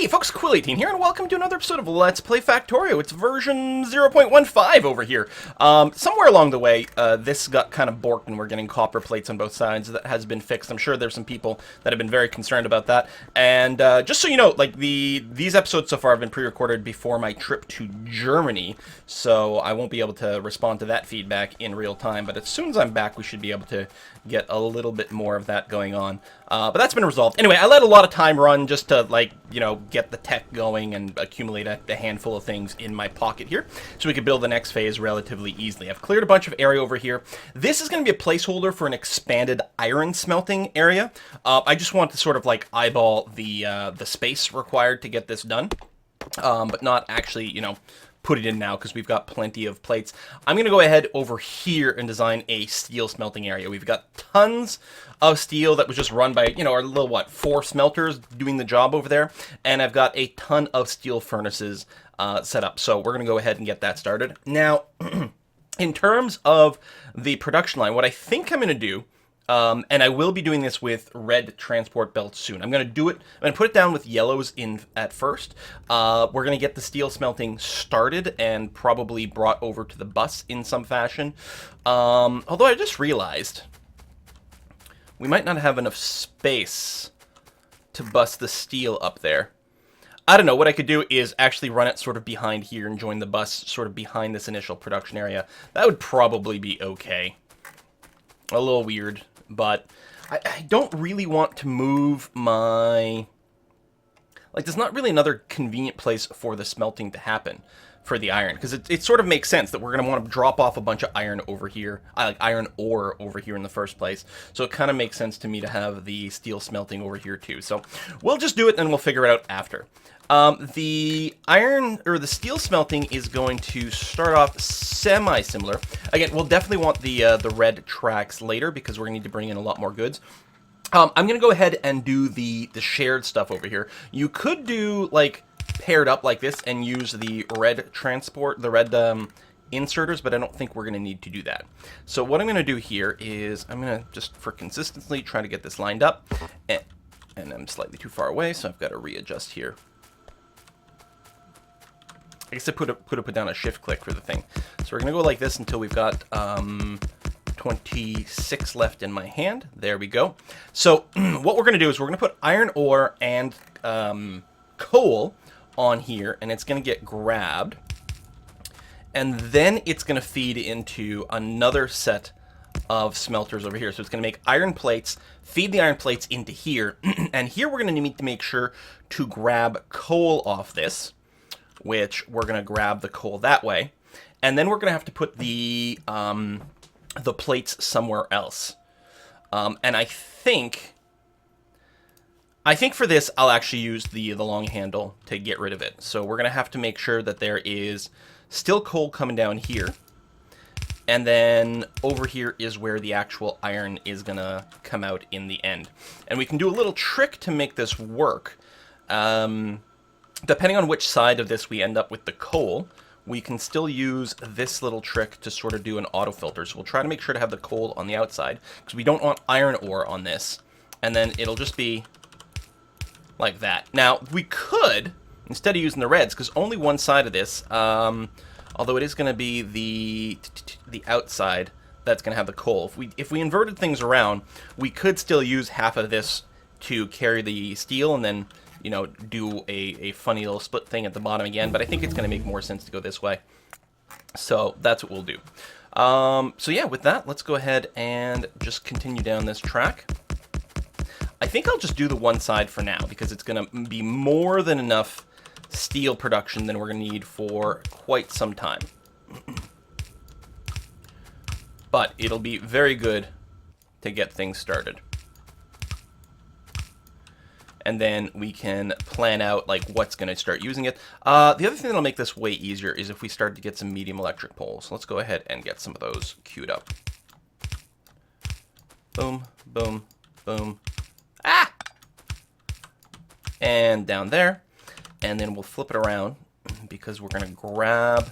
Hey folks, Quill18 here, and welcome to another episode of Let's Play Factorio. It's version 0.15 over here. Somewhere along the way, this got kind of borked and we're getting copper plates on both sides. That has been fixed. I'm sure there's some people that have been very concerned about that. And just so you know, like these episodes so far have been pre-recorded before my trip to Germany, so I won't be able to respond to that feedback in real time. But as soon as I'm back, we should be able to get a little bit more of that going on. But that's been resolved. Anyway, I let a lot of time run just to, like, you know, get the tech going and accumulate a handful of things in my pocket here so we could build the next phase relatively easily. I've cleared a bunch of area over here. This is going to be a placeholder for an expanded iron smelting area. I just want to sort of, like, eyeball the space required to get this done, but not actually, you know, put it in now because we've got plenty of plates. I'm going to go ahead over here and design a steel smelting area. We've got tons of steel that was just run by, you know, our little, 4 smelters doing the job over there. And I've got a ton of steel furnaces set up. So we're going to go ahead and get that started. Now, in terms of the production line, what I think I'm going to do, and I will be doing this with red transport belts soon. I'm going to do it, I'm going to put it down with yellows in at first. We're going to get the steel smelting started and probably brought over to the bus in some fashion. Although I just realized we might not have enough space to bust the steel up there. I don't know, what I could do is actually run it sort of behind here and join the bus sort of behind this initial production area. That would probably be okay. A little weird, but I don't really want to move my... Like, there's not really another convenient place for the smelting to happen for the iron, because it sort of makes sense that we're going to want to drop off a bunch of iron over here, like iron ore over here in the first place. So it kind of makes sense to me to have the steel smelting over here too. So we'll just do it and we'll figure it out after. The iron, or the steel smelting, is going to start off semi-similar. Again, we'll definitely want the red tracks later because we're going to need to bring in a lot more goods. I'm going to go ahead and do the shared stuff over here. You could do, like, paired up like this and use the red transport, the red inserters, but I don't think we're going to need to do that. So what I'm going to do here is I'm going to, just for consistency, try to get this lined up. And I'm slightly too far away, so I've got to readjust here. I guess I put down a shift click for the thing. So we're going to go like this until we've got 26 left in my hand. There we go. So what we're going to do is we're going to put iron ore and coal on here, and it's going to get grabbed. And then it's going to feed into another set of smelters over here. So it's going to make iron plates, feed the iron plates into here. And here we're going to need to make sure to grab coal off this, which we're going to grab the coal that way. And then we're going to have to put the plates somewhere else. And I think for this, I'll actually use the long handle to get rid of it. So we're going to have to make sure that there is still coal coming down here. And then over here is where the actual iron is going to come out in the end. And we can do a little trick to make this work. Depending on which side of this we end up with the coal, we can still use this little trick to sort of do an auto filter. So we'll try to make sure to have the coal on the outside, because we don't want iron ore on this. And then it'll just be like that. Now, we could, instead of using the reds, because only one side of this, although it is going to be the outside that's going to have the coal. If we inverted things around, we could still use half of this to carry the steel and then, you know, do a funny little split thing at the bottom again, but I think it's going to make more sense to go this way. So that's what we'll do. So yeah, with that, let's go ahead and just continue down this track. I think I'll just do the one side for now, because it's going to be more than enough steel production than we're going to need for quite some time. But it'll be very good to get things started. And then we can plan out, like, what's going to start using it. The other thing that'll make this way easier is if we start to get some medium electric poles. Let's go ahead and get some of those queued up. Boom, boom, boom. Ah! And down there. And then we'll flip it around, because we're going to grab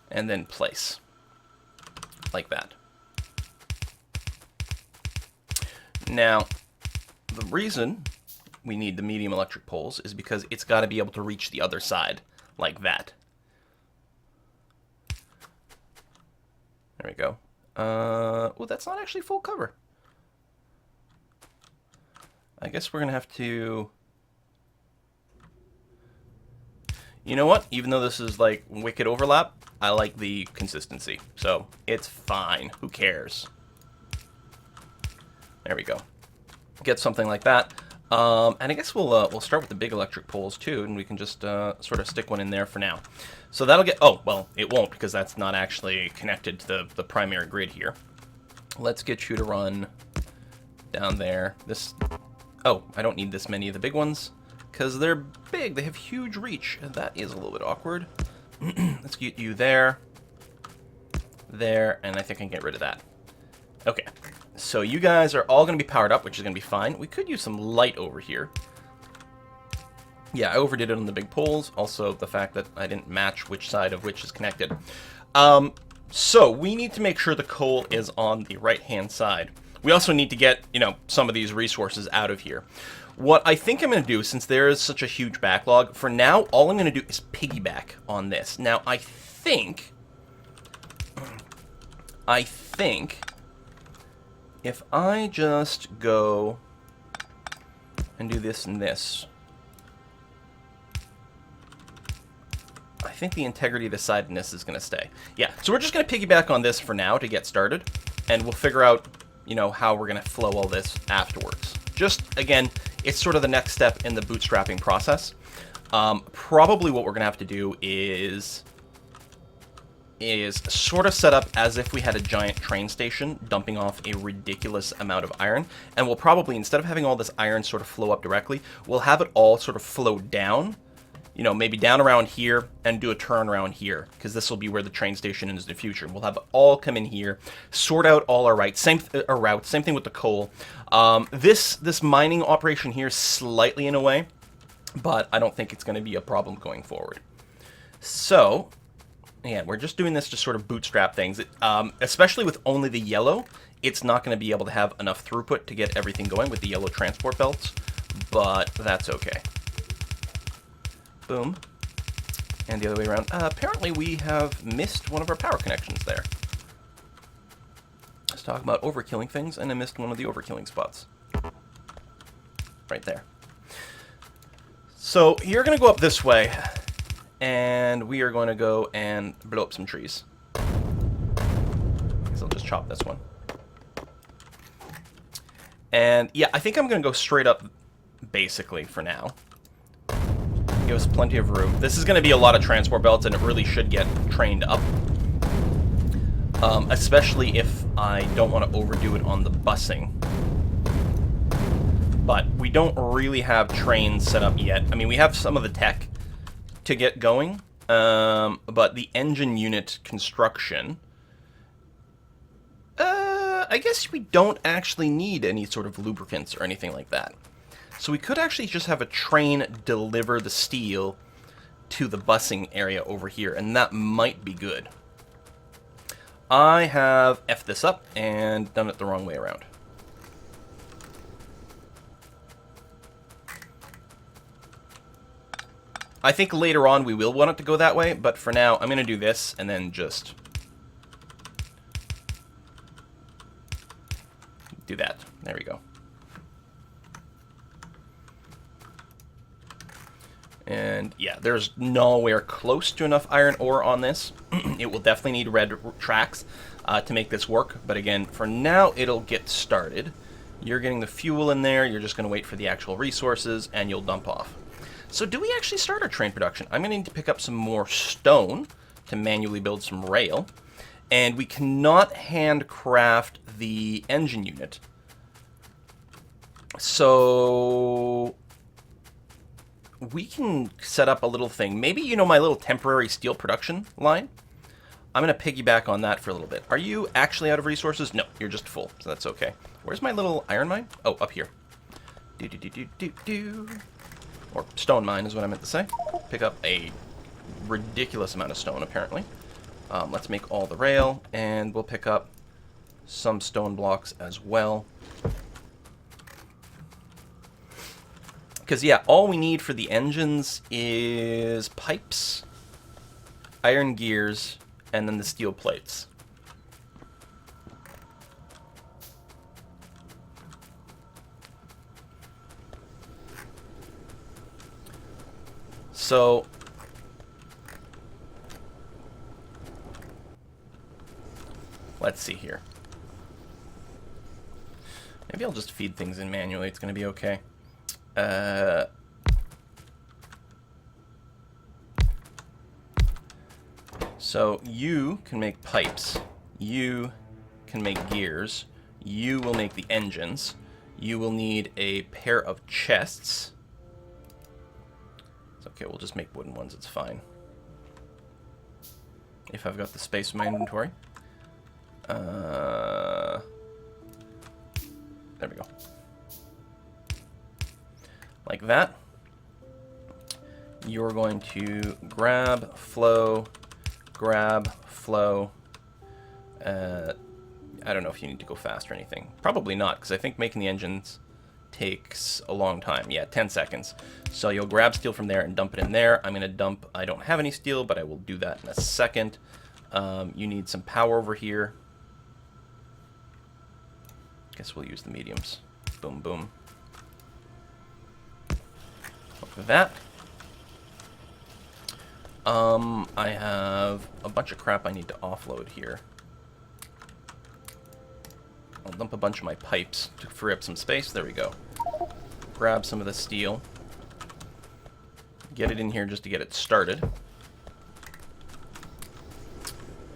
and then place. Like that. Now, the reason we need the medium electric poles is because it's got to be able to reach the other side, like that. There we go. Oh, that's not actually full cover. I guess we're going to have to... You know what? Even though this is, like, wicked overlap, I like the consistency. So, it's fine. Who cares? There we go. Get something like that. And I guess we'll start with the big electric poles, too, and we can just sort of stick one in there for now. So that'll get... Oh, well, it won't, because that's not actually connected to the primary grid here. Let's get you to run down there. This... Oh, I don't need this many of the big ones, because they're big. They have huge reach, and that is a little bit awkward. Let's get you there, and I think I can get rid of that. Okay, so you guys are all going to be powered up, which is going to be fine. We could use some light over here. Yeah, I overdid it on the big poles. Also, the fact that I didn't match which side of which is connected. So, we need to make sure the coal is on the right-hand side. We also need to get, you know, some of these resources out of here. What I think I'm going to do, since there is such a huge backlog, for now, all I'm going to do is piggyback on this. Now, I think if I just go and do this and this, I think the integrity of the sidedness is going to stay. Yeah, so we're just going to piggyback on this for now to get started, and we'll figure out, you know, how we're going to flow all this afterwards. Just, again, it's sort of the next step in the bootstrapping process. Probably what we're going to have to do is sort of set up as if we had a giant train station dumping off a ridiculous amount of iron. And we'll probably, instead of having all this iron sort of flow up directly, we'll have it all sort of flow down. You know, maybe down around here and do a turn around here, because this will be where the train station is in the future. We'll have it all come in here, sort out all our routes. Same thing with the coal. This mining operation here is slightly in a way, but I don't think it's going to be a problem going forward. So, yeah, we're just doing this to sort of bootstrap things. Especially with only the yellow, it's not going to be able to have enough throughput to get everything going with the yellow transport belts, but that's okay. Boom. And the other way around. Apparently we have missed one of our power connections there. Let's talk about overkilling things, and I missed one of the overkilling spots. Right there. So you're going to go up this way, and we are going to go and blow up some trees. I guess I'll just chop this one. And yeah, I think I'm going to go straight up, basically, for now. Give us plenty of room. This is going to be a lot of transport belts, and it really should get trained up. Especially if I don't want to overdo it on the busing. But we don't really have trains set up yet. I mean, we have some of the tech to get going, but the engine unit construction... I guess we don't actually need any sort of lubricants or anything like that. So we could actually just have a train deliver the steel to the busing area over here, and that might be good. I have F'd this up and done it the wrong way around. I think later on we will want it to go that way, but for now I'm going to do this and then just do that. There we go. And yeah, there's nowhere close to enough iron ore on this. It will definitely need red tracks to make this work. But again, for now, it'll get started. You're getting the fuel in there. You're just going to wait for the actual resources, and you'll dump off. So do we actually start our train production? I'm going to need to pick up some more stone to manually build some rail. And we cannot handcraft the engine unit. So... we can set up a little thing. Maybe, you know, my little temporary steel production line? I'm going to piggyback on that for a little bit. Are you actually out of resources? No, you're just full, so that's okay. Where's my little iron mine? Oh, up here. Or stone mine is what I meant to say. Pick up a ridiculous amount of stone, apparently. Let's make all the rail, and we'll pick up some stone blocks as well. Because, yeah, all we need for the engines is pipes, iron gears, and then the steel plates. So, let's see here. Maybe I'll just feed things in manually. It's going to be okay. So you can make pipes. You can make gears. You will make the engines. You will need a pair of chests. It's okay, we'll just make wooden ones. It's fine. If I've got the space in my inventory. There we go. Like that. You're going to grab, flow, grab, flow. I don't know if you need to go fast or anything. Probably not, because I think making the engines takes a long time. Yeah, 10 seconds. So you'll grab steel from there and dump it in there. I'm going to dump... I don't have any steel, but I will do that in a second. You need some power over here. Guess we'll use the mediums. Boom, boom. Look at that. I have a bunch of crap I need to offload here. I'll dump a bunch of my pipes to free up some space. There we go. Grab some of the steel. Get it in here just to get it started.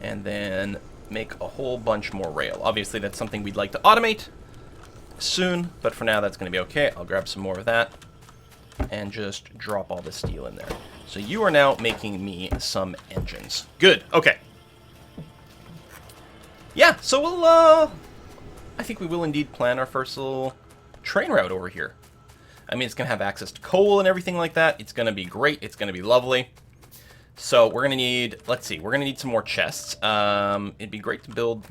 And then make a whole bunch more rail. Obviously, that's something we'd like to automate soon, but for now, that's going to be okay. I'll grab some more of that and just drop all the steel in there. So you are now making me some engines. Good. Okay. Yeah, so we'll, I think we will indeed plan our first little train route over here. I mean, it's going to have access to coal and everything like that. It's going to be great. It's going to be lovely. So we're going to need, let's see, we're going to need some more chests. It'd be great to build,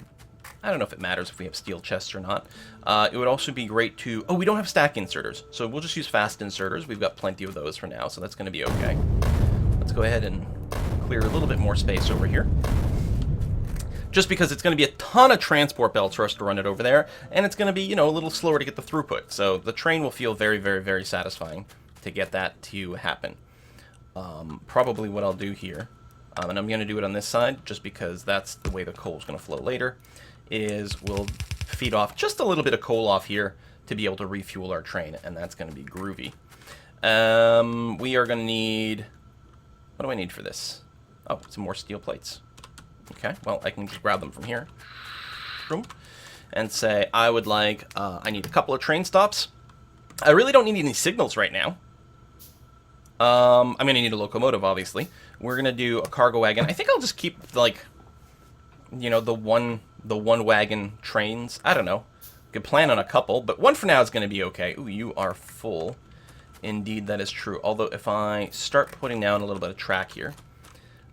I don't know if it matters if we have steel chests or not. It would also be great to, oh, we don't have stack inserters. So we'll just use fast inserters. We've got plenty of those for now, so that's going to be okay. Let's go ahead and clear a little bit more space over here. Just because it's going to be a ton of transport belts for us to run it over there, and it's going to be, you know, a little slower to get the throughput. So the train will feel very, very, very satisfying to get that to happen. Probably what I'll do here, and I'm going to do it on this side, just because that's the way the coal is going to flow later, is we'll feed off just a little bit of coal off here to be able to refuel our train, and that's going to be groovy. We are going to need... What do I need for this? Oh, some more steel plates. Okay, well, I can just grab them from here. And say, I would like, I need a couple of train stops. I really don't need any signals right now. I'm going to need a locomotive, obviously. We're going to do a cargo wagon. I think I'll just keep, like, you know, the one wagon trains. I don't know. Could plan on a couple, but one for now is going to be okay. Ooh, you are full. Indeed, that is true. Although, if I start putting down a little bit of track here,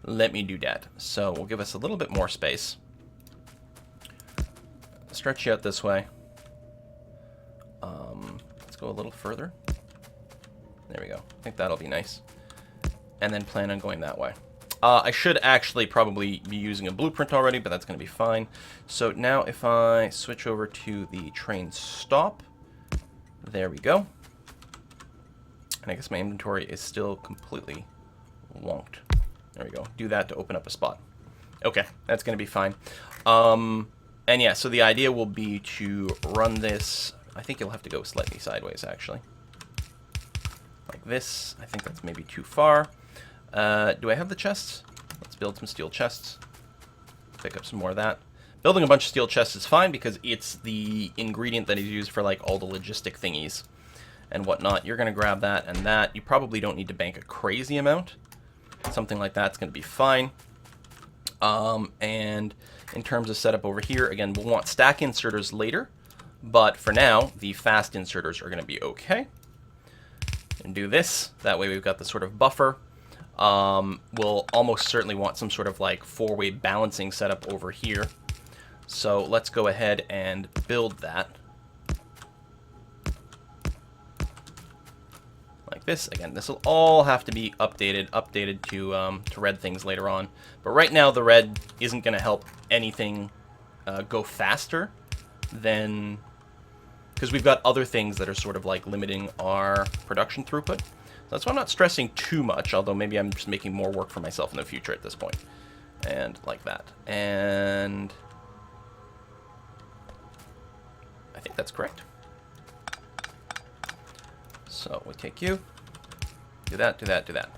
let me do that. So, we'll give us a little bit more space. Stretch you out this way. Let's go a little further. There we go. I think that'll be nice. And then plan on going that way. I should actually probably be using a blueprint already, but that's going to be fine. So now if I switch over to the train stop. There we go. And I guess my inventory is still completely wonked. There we go. Do that to open up a spot. Okay, that's going to be fine. And yeah, so the idea will be to run this. I think you'll have to go slightly sideways, actually. Like this. I think that's maybe too far. Do I have the chests? Let's build some steel chests. Pick up some more of that. Building a bunch of steel chests is fine because it's the ingredient that is used for like all the logistic thingies and whatnot. You're going to grab that and that. You probably don't need to bank a crazy amount. Something like that's going to be fine. And in terms of setup over here, again, we'll want stack inserters later. But for now, the fast inserters are going to be okay. And do this. That way we've got the sort of buffer. We'll almost certainly want some sort of like four-way balancing setup over here. So let's go ahead and build that. this. Again, this will all have to be updated to red things later on. But right now, the red isn't going to help anything go faster than... because we've got other things that are sort of like limiting our production throughput. So that's why I'm not stressing too much, although maybe I'm just making more work for myself in the future at this point. And like that. And I think that's correct. So we take you, do that, do that, do that.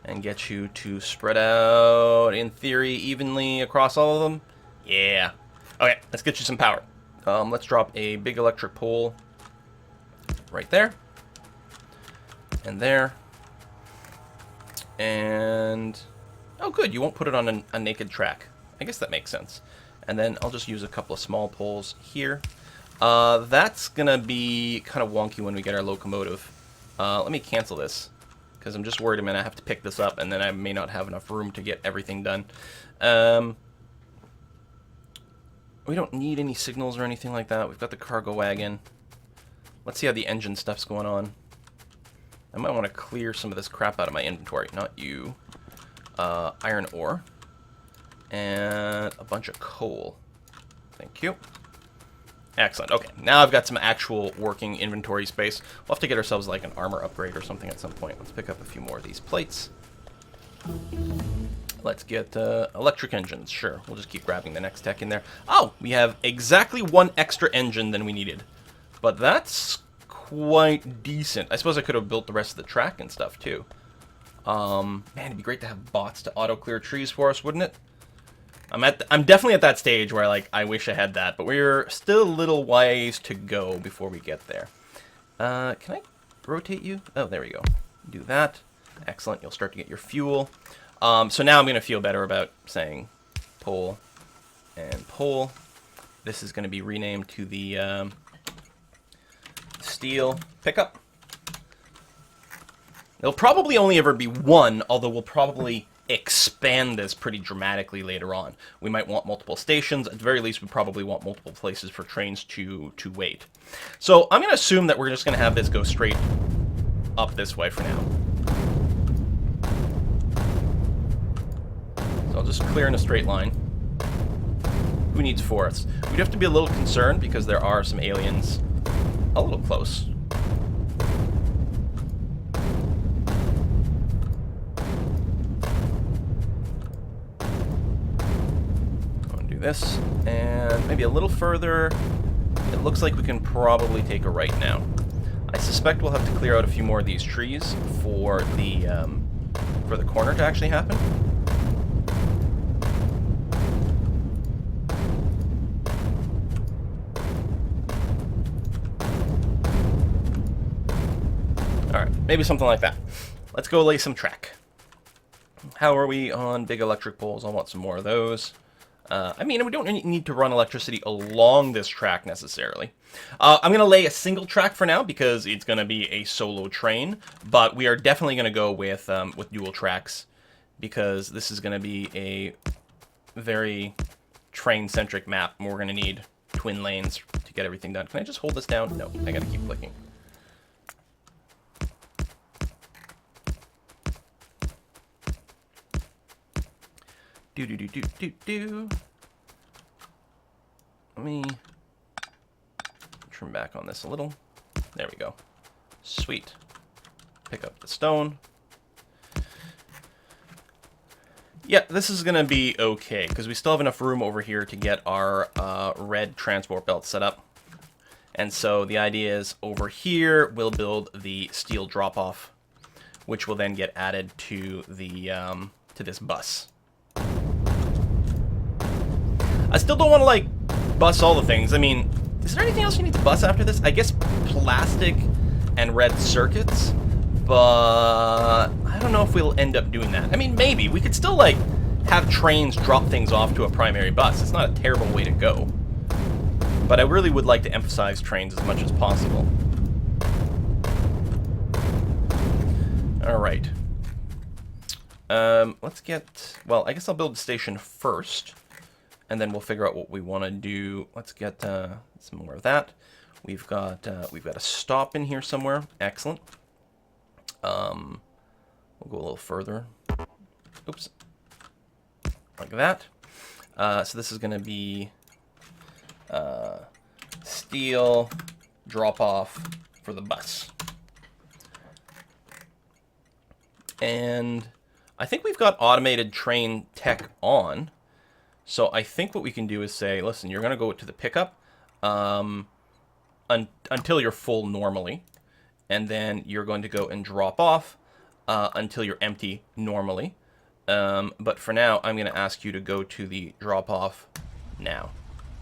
And get you to spread out, in theory, evenly across all of them. Yeah. Okay, let's get you some power. Let's drop a big electric pole right there. And there. And... oh, good. You won't put it on a naked track. I guess that makes sense. And then I'll just use a couple of small poles here. That's going to be kind of wonky when we get our locomotive. Let me cancel this, because I'm just worried I'm going to have to pick this up, and then I may not have enough room to get everything done. We don't need any signals or anything like that. We've got the cargo wagon. Let's see how the engine stuff's going on. I might want to clear some of this crap out of my inventory. Not you. Iron ore. And a bunch of coal. Thank you. Excellent. Okay, now I've got some actual working inventory space. We'll have to get ourselves like an armor upgrade or something at some point. Let's pick up a few more of these plates. Let's get electric engines. Sure, we'll just keep grabbing the next tech in there. Oh, we have exactly one extra engine than we needed. But that's quite decent. I suppose I could have built the rest of the track and stuff too. Man, it'd be great to have bots to auto-clear trees for us, wouldn't it? I'm definitely at that stage where like I wish I had that, but we're still a little ways to go before we get there. Can I rotate you? Oh, there we go. Do that. Excellent. You'll start to get your fuel. So now I'm going to feel better about saying pole and pole. This is going to be renamed to the steel pickup. There'll probably only ever be one, although we'll probably expand this pretty dramatically later on. We might want multiple stations. At the very least, we probably want multiple places for trains to wait. So I'm going to assume that we're just going to have this go straight up this way for now. So I'll just clear in a straight line. Who needs forests? We'd have to be a little concerned because there are some aliens a little close. This, and maybe a little further. It looks like we can probably take a right now. I suspect we'll have to clear out a few more of these trees for the corner to actually happen. Alright, maybe something like that. Let's go lay some track. How are we on big electric poles? I want some more of those. I mean, we don't need to run electricity along this track necessarily. I'm going to lay a single track for now because it's going to be a solo train, but we are definitely going to go with dual tracks because this is going to be a very train-centric map, and we're going to need twin lanes to get everything done. Can I just hold this down? No, I got to keep clicking. Do. Let me trim back on this a little. There we go. Sweet. Pick up the stone. Yeah, this is going to be okay, because we still have enough room over here to get our red transport belt set up. And so the idea is over here, we'll build the steel drop-off, which will then get added to the to this bus. I still don't want to, like, bus all the things. I mean, is there anything else you need to bus after this? I guess plastic and red circuits, but I don't know if we'll end up doing that. I mean, maybe. We could still, like, have trains drop things off to a primary bus. It's not a terrible way to go. But I really would like to emphasize trains as much as possible. Alright. Let's get... well, I guess I'll build a station first. And then we'll figure out what we want to do. Let's get some more of that. We've got a stop in here somewhere. Excellent. We'll go a little further. Oops. Like that. So this is going to be steel drop-off for the bus. And I think we've got automated train tech on. So I think what we can do is say, listen, you're going to go to the pickup until you're full normally. And then you're going to go and drop off until you're empty normally. But for now, I'm going to ask you to go to the drop-off now.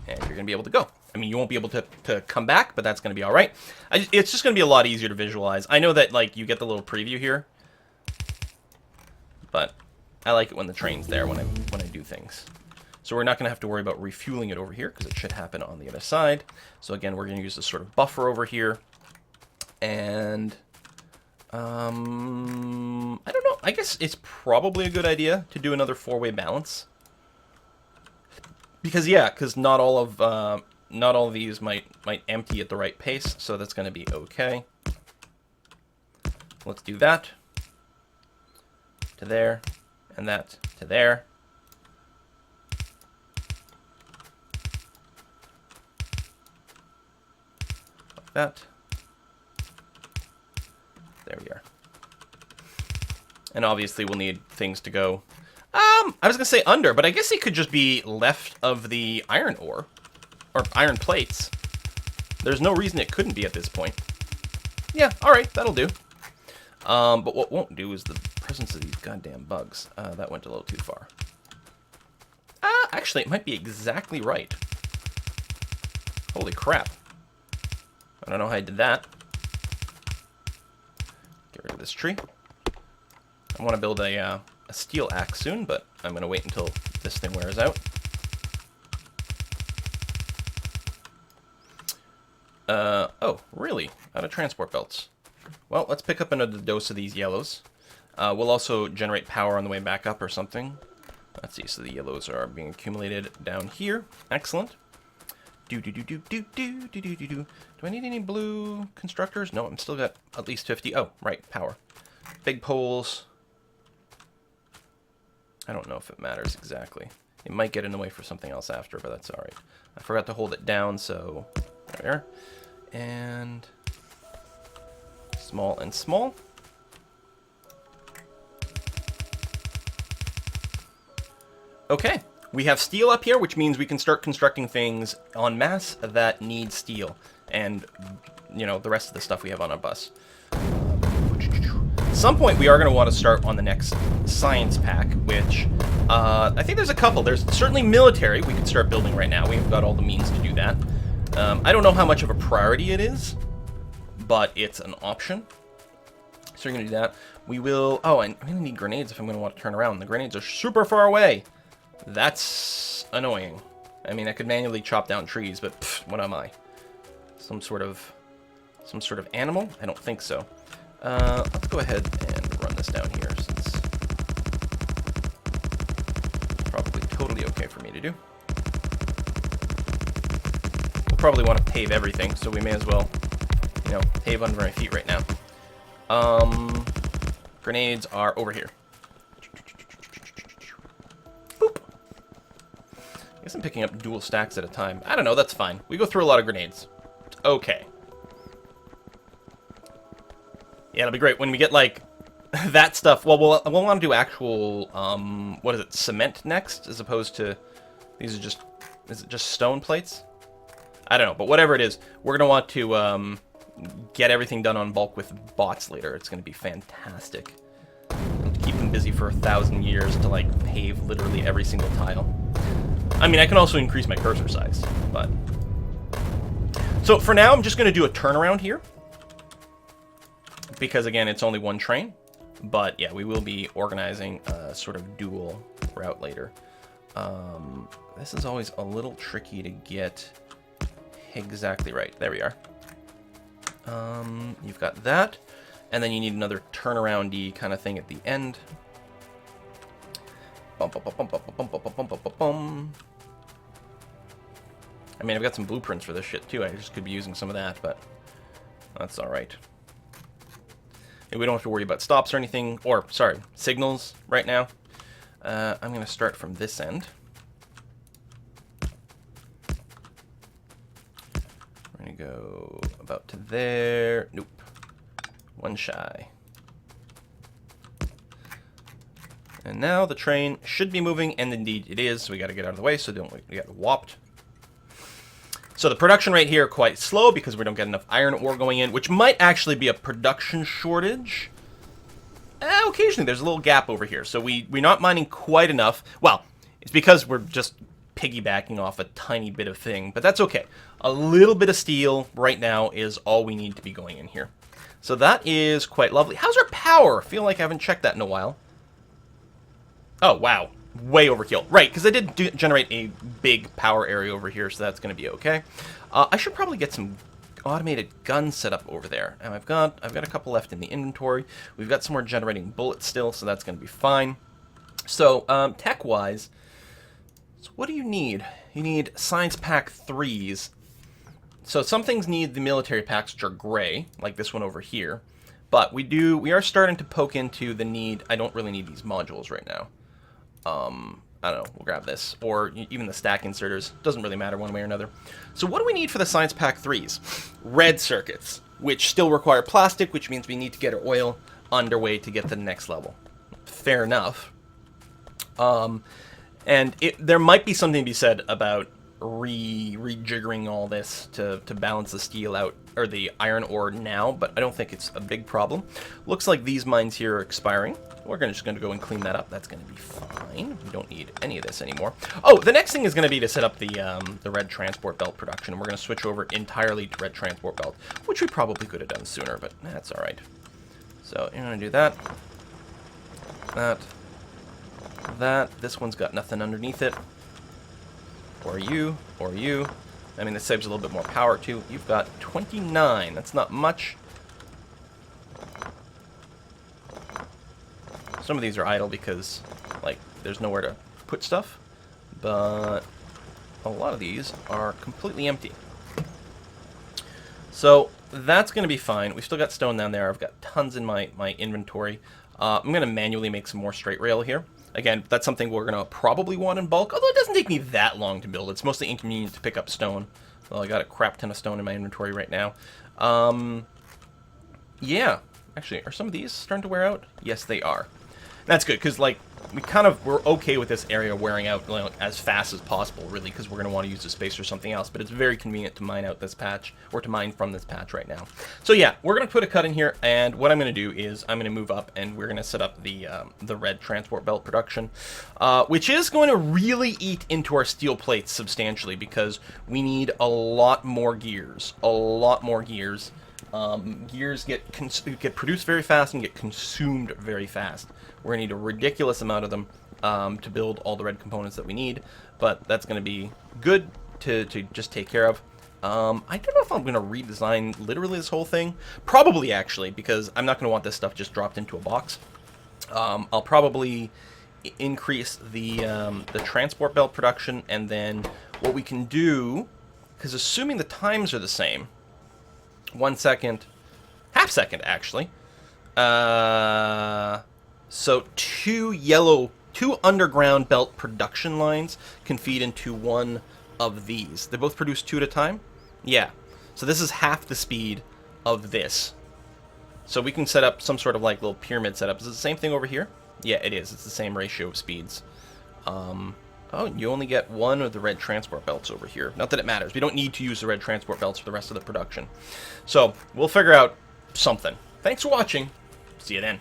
And you're going to be able to go. I mean, you won't be able to come back, but that's going to be all right. It's just going to be a lot easier to visualize. I know that, like, you get the little preview here. But I like it when the train's there when I do things. So we're not going to have to worry about refueling it over here, because it should happen on the other side. So again, we're going to use this sort of buffer over here. And I don't know. I guess it's probably a good idea to do another four-way balance. Because not all of these might empty at the right pace, so that's going to be okay. Let's do that to there, and that to there. Like that. There we are. And obviously we'll need things to go. I was going to say under, but I guess it could just be left of the iron ore. Or iron plates. There's no reason it couldn't be at this point. Yeah, alright, that'll do. But what won't do is the presence of these goddamn bugs. That went a little too far. Actually, it might be exactly right. Holy crap. I don't know how I did that. Get rid of this tree. I want to build a steel axe soon, but I'm going to wait until this thing wears out. Oh, really? Out of transport belts. Well, let's pick up another dose of these yellows. We'll also generate power on the way back up or something. Let's see, so the yellows are being accumulated down here. Excellent. Do I need any blue constructors? No, I'm still got at least 50. Oh, right, power. Big poles. I don't know if it matters exactly. It might get in the way for something else after, but that's alright. I forgot to hold it down, so there we are. And small and small. Okay, we have steel up here, which means we can start constructing things en masse that need steel. And, you know, the rest of the stuff we have on our bus. At some point, we are going to want to start on the next science pack, which I think there's a couple. There's certainly military we could start building right now. We've got all the means to do that. I don't know how much of a priority it is, but it's an option. So we're going to do that. We will... Oh, I'm going to need grenades if I'm going to want to turn around. The grenades are super far away. That's annoying. I mean, I could manually chop down trees, but pff, what am I? Some sort of animal? I don't think so. Let's go ahead and run this down here, since it's probably totally okay for me to do. We'll probably want to pave everything, so we may as well, you know, pave under my feet right now. Grenades are over here. Boop. I guess I'm picking up dual stacks at a time. I don't know, that's fine. We go through a lot of grenades. Okay. Yeah, it'll be great when we get, like, that stuff. Well, we'll want to do actual, what is it, cement next, as opposed to, these are just, is it just stone plates? I don't know, but whatever it is, we're going to want to, get everything done on bulk with bots later. It's going to be fantastic. Keep them busy for 1,000 years to, like, pave literally every single tile. I mean, I can also increase my cursor size, but... So, for now, I'm just going to do a turnaround here. Because, again, it's only one train. But, yeah, we will be organizing a sort of dual route later. This is always a little tricky to get exactly right. There we are. You've got that. And then you need another turnaround-y kind of thing at the end. Bum, bum, bum, bum, bum, bum, bum, bum, bum, bum, bum. I mean, I've got some blueprints for this shit, too. I just could be using some of that, but that's alright. and we don't have to worry about stops or anything, or, sorry, signals right now. I'm going to start from this end. We're going to go about to there. Nope. One shy. And now the train should be moving, and indeed it is, so we got to get out of the way so don't we get whopped. So the production rate here quite slow because we don't get enough iron ore going in, which might actually be a production shortage. Occasionally there's a little gap over here, so we're not mining quite enough. Well, it's because we're just piggybacking off a tiny bit of thing, but that's okay. A little bit of steel right now is all we need to be going in here. So that is quite lovely. How's our power? I feel like I haven't checked that in a while. Oh, wow. Way overkill. Right, because I did generate a big power area over here, so that's going to be okay. I should probably get some automated guns set up over there. And I've got a couple left in the inventory. We've got some more generating bullets still, so that's going to be fine. So, tech-wise, so what do you need? You need Science Pack 3s. So some things need the military packs, which are gray, like this one over here. But we are starting to poke into the need. I don't really need these modules right now. I don't know, we'll grab this, or even the stack inserters, doesn't really matter one way or another. So what do we need for the Science Pack 3s? Red circuits, which still require plastic, which means we need to get our oil underway to get to the next level. Fair enough. And there might be something to be said about rejiggering all this to balance the steel out, or the iron ore now, but I don't think it's a big problem. Looks like these mines here are expiring. We're just going to go and clean that up. That's going to be fine. We don't need any of this anymore. Oh, the next thing is going to be to set up the red transport belt production. We're going to switch over entirely to red transport belt, which we probably could have done sooner, but that's all right. So you're going to do that. That. This one's got nothing underneath it. Or you. I mean, this saves a little bit more power, too. You've got 29. That's not much. Some of these are idle because, like, there's nowhere to put stuff. But a lot of these are completely empty. So that's going to be fine. We've still got stone down there. I've got tons in my inventory. I'm going to manually make some more straight rail here. Again, that's something we're going to probably want in bulk, although it doesn't take me that long to build. It's mostly inconvenient to pick up stone. Well, I got a crap ton of stone in my inventory right now. Yeah. Actually, are some of these starting to wear out? Yes, they are. That's good, because, like, we're okay with this area wearing out, you know, as fast as possible, really, because we're going to want to use the space for something else, but it's very convenient to mine out this patch, or to mine from this patch right now. So yeah, we're going to put a cut in here, and what I'm going to do is I'm going to move up, and we're going to set up the red transport belt production, which is going to really eat into our steel plates substantially, because we need a lot more gears. Gears get produced very fast and get consumed very fast. We're going to need a ridiculous amount of them to build all the red components that we need, but that's going to be good to just take care of. I don't know if I'm going to redesign literally this whole thing. Probably, actually, because I'm not going to want this stuff just dropped into a box. I'll probably increase the transport belt production, and then what we can do, because assuming the times are the same, 1 second, half second actually. So two underground belt production lines can feed into one of these. They both produce 2 at a time? Yeah. So this is half the speed of this. So we can set up some sort of like little pyramid setup. Is it the same thing over here? Yeah, it is. It's the same ratio of speeds. Oh, you only get one of the red transport belts over here. Not that it matters. We don't need to use the red transport belts for the rest of the production. So, we'll figure out something. Thanks for watching. See you then.